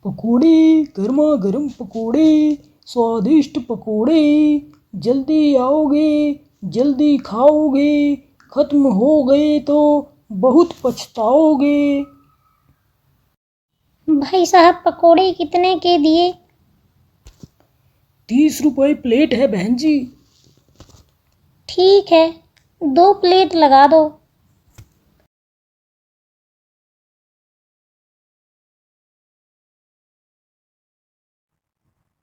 पकोड़े, गर्मा गर्म पकोड़े, स्वादिष्ट पकोड़े। जल्दी आओगे, जल्दी खाओगे, खत्म हो गए तो बहुत पछताओगे। भाई साहब, पकोड़े कितने के दिए? 30 रुपये प्लेट है बहन जी। ठीक है, 2 प्लेट लगा दो।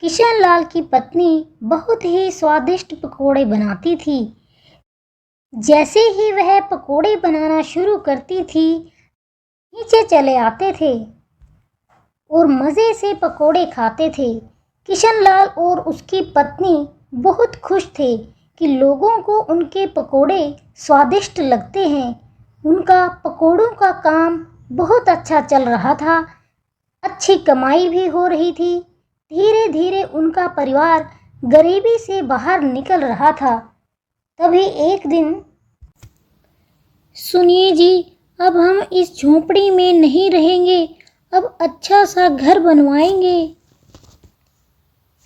किशन लाल की पत्नी बहुत ही स्वादिष्ट पकोड़े बनाती थी। जैसे ही वह पकोड़े बनाना शुरू करती थी, नीचे चले आते थे और मज़े से पकोड़े खाते थे। किशन लाल और उसकी पत्नी बहुत खुश थे कि लोगों को उनके पकोड़े स्वादिष्ट लगते हैं। उनका पकोड़ों का काम बहुत अच्छा चल रहा था, अच्छी कमाई भी हो रही थी। धीरे धीरे उनका परिवार गरीबी से बाहर निकल रहा था। तभी एक दिन, सुनिए जी, अब हम इस झोंपड़ी में नहीं रहेंगे, अब अच्छा सा घर बनवाएंगे।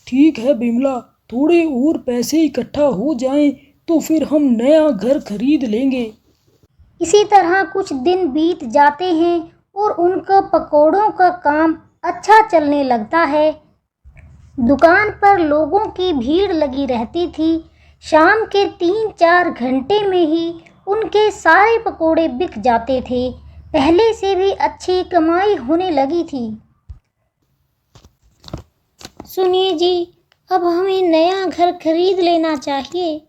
ठीक है बिमला, थोड़े और पैसे इकट्ठा हो जाएं तो फिर हम नया घर खरीद लेंगे। इसी तरह कुछ दिन बीत जाते हैं और उनका पकोड़ों का काम अच्छा चलने लगता है। दुकान पर लोगों की भीड़ लगी रहती थी। शाम के 3-4 घंटे में ही उनके सारे पकोड़े बिक जाते थे। पहले से भी अच्छी कमाई होने लगी थी। सुनिए जी, अब हमें नया घर खरीद लेना चाहिए।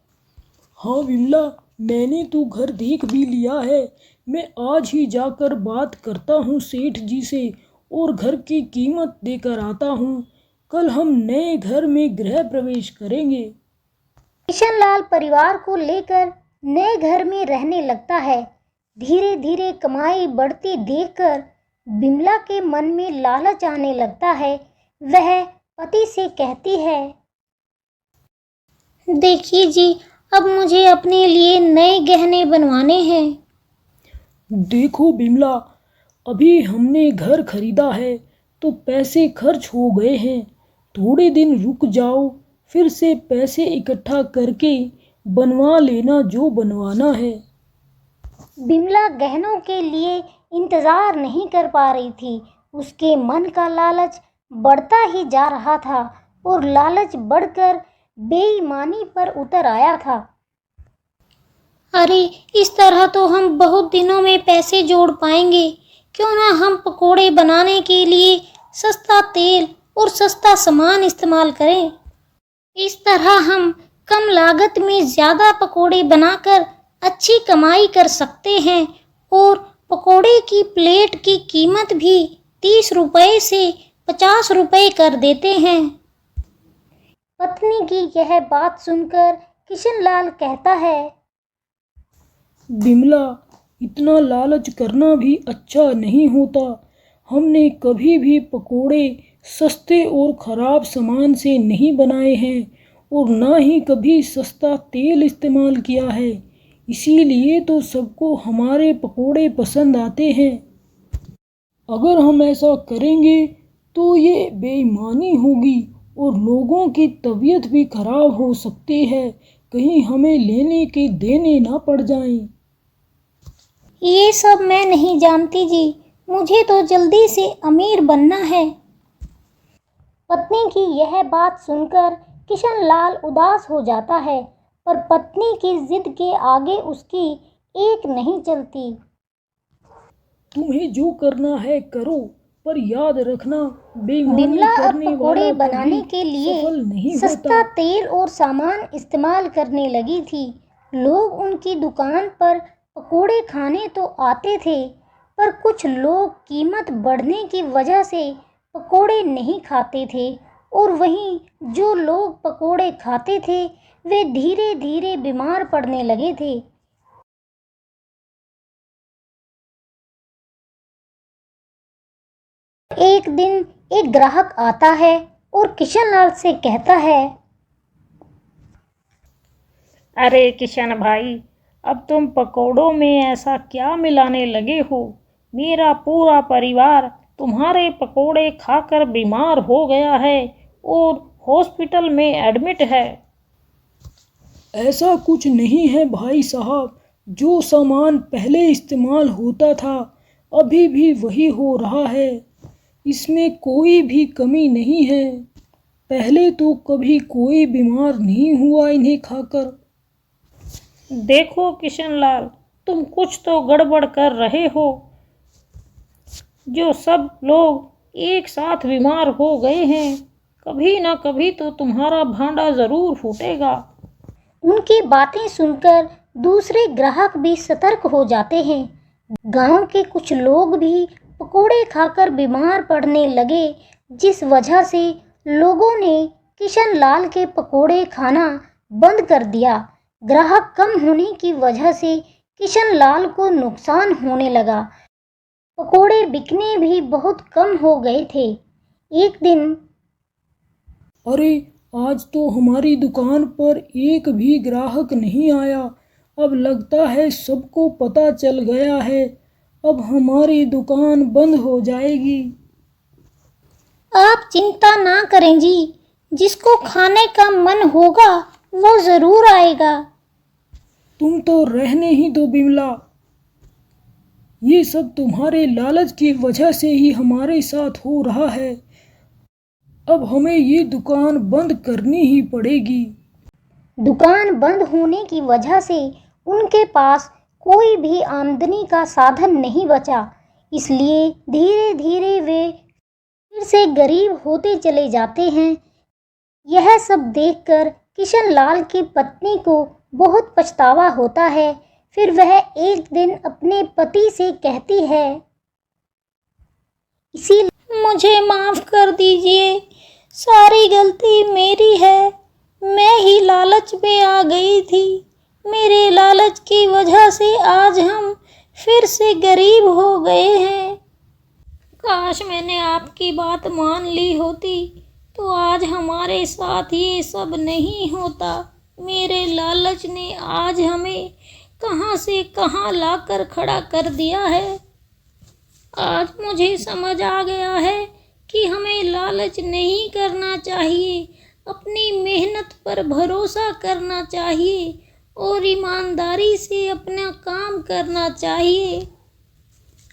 हाँ विमला, मैंने तो घर देख भी लिया है। मैं आज ही जाकर बात करता हूँ सेठ जी से और घर की कीमत देकर आता हूँ। कल हम नए घर में गृह प्रवेश करेंगे। किशन लाल परिवार को लेकर नए घर में रहने लगता है। धीरे धीरे कमाई बढ़ती देखकर बिमला के मन में लालच आने लगता है। वह पति से कहती है, देखिए जी, अब मुझे अपने लिए नए गहने बनवाने हैं। देखो बिमला, अभी हमने घर खरीदा है तो पैसे खर्च हो गए हैं। थोड़े दिन रुक जाओ, फिर से पैसे इकट्ठा करके बनवा लेना जो बनवाना है। बिमला गहनों के लिए इंतजार नहीं कर पा रही थी। उसके मन का लालच बढ़ता ही जा रहा था और लालच बढ़कर बेईमानी पर उतर आया था। अरे, इस तरह तो हम बहुत दिनों में पैसे जोड़ पाएंगे। क्यों ना हम पकोड़े बनाने के लिए सस्ता तेल और सस्ता सामान इस्तेमाल करें। इस तरह हम कम लागत में ज़्यादा पकोड़े बनाकर अच्छी कमाई कर सकते हैं और पकोड़े की प्लेट की कीमत भी 30 रुपए से 50 रुपए कर देते हैं। पत्नी की यह बात सुनकर किशन लाल कहता है, बिमला, इतना लालच करना भी अच्छा नहीं होता। हमने कभी भी पकोड़े सस्ते और ख़राब सामान से नहीं बनाए हैं और ना ही कभी सस्ता तेल इस्तेमाल किया है। इसीलिए तो सबको हमारे पकोड़े पसंद आते हैं। अगर हम ऐसा करेंगे तो ये बेईमानी होगी और लोगों की तबीयत भी खराब हो सकती है, कहीं हमें लेने के देने ना पड़ जाएं। ये सब मैं नहीं जानती जी, मुझे तो जल्दी से अमीर बनना है। पत्नी की यह बात सुनकर किशन लाल उदास हो जाता है, पर पत्नी की जिद के आगे उसकी एक नहीं चलती। तुम्हें जो करना है करो, पर याद रखना बेईमानी बिमला अब करने पकोड़े वाला बनाने कभी के लिए सफल नहीं सस्ता होता। तेल और सामान इस्तेमाल करने लगी थी। लोग उनकी दुकान पर पकोड़े खाने तो आते थे, पर कुछ लोग कीमत बढ़ने की वजह से पकोड़े नहीं खाते थे और वहीं जो लोग पकोड़े खाते थे वे धीरे धीरे बीमार पड़ने लगे थे। एक दिन एक ग्राहक आता है और किशन लाल से कहता है, अरे किशन भाई, अब तुम पकोड़ों में ऐसा क्या मिलाने लगे हो? मेरा पूरा परिवार तुम्हारे पकोड़े खाकर बीमार हो गया है और हॉस्पिटल में एडमिट है। ऐसा कुछ नहीं है भाई साहब, जो सामान पहले इस्तेमाल होता था अभी भी वही हो रहा है, इसमें कोई भी कमी नहीं है। पहले तो कभी कोई बीमार नहीं हुआ इन्हें खाकर। देखो किशनलाल, तुम कुछ तो गड़बड़ कर रहे हो। जो सब लोग एक साथ बीमार हो गए हैं, कभी ना कभी तो तुम्हारा भांडा ज़रूर फूटेगा। उनकी बातें सुनकर दूसरे ग्राहक भी सतर्क हो जाते हैं। गांव के कुछ लोग भी पकोड़े खाकर बीमार पड़ने लगे, जिस वजह से लोगों ने किशनलाल के पकोड़े खाना बंद कर दिया। ग्राहक कम होने की वजह से किशनलाल को नुकसान होने लगा। पकोड़े बिकने भी बहुत कम हो गए थे। एक दिन अरे, आज तो हमारी दुकान पर एक भी ग्राहक नहीं आया। अब लगता है सबको पता चल गया है, अब हमारी दुकान बंद हो जाएगी। आप चिंता ना करें जी, जिसको खाने का मन होगा वो ज़रूर आएगा। तुम तो रहने ही दो बिमला, ये सब तुम्हारे लालच की वजह से ही हमारे साथ हो रहा है। अब हमें ये दुकान बंद करनी ही पड़ेगी। दुकान बंद होने की वजह से उनके पास कोई भी आमदनी का साधन नहीं बचा, इसलिए धीरे धीरे वे फिर से गरीब होते चले जाते हैं। यह सब देखकर किशनलाल की पत्नी को बहुत पछतावा होता है। फिर वह एक दिन अपने पति से कहती है, इसीलिए मुझे माफ़ कर दीजिए, सारी गलती मेरी है। मैं ही लालच में आ गई थी। मेरे लालच की वजह से आज हम फिर से गरीब हो गए हैं। काश मैंने आपकी बात मान ली होती तो आज हमारे साथ ये सब नहीं होता। मेरे लालच ने आज हमें कहां से कहां लाकर खड़ा कर दिया है। आज मुझे समझ आ गया है कि हमें लालच नहीं करना चाहिए, अपनी मेहनत पर भरोसा करना चाहिए और ईमानदारी से अपना काम करना चाहिए।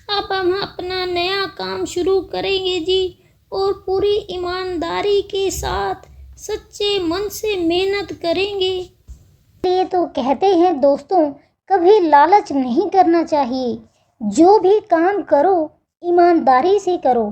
अब हम अपना नया काम शुरू करेंगे जी, और पूरी ईमानदारी के साथ सच्चे मन से मेहनत करेंगे। ये तो कहते हैं दोस्तों, कभी लालच नहीं करना चाहिए। जो भी काम करो ईमानदारी से करो।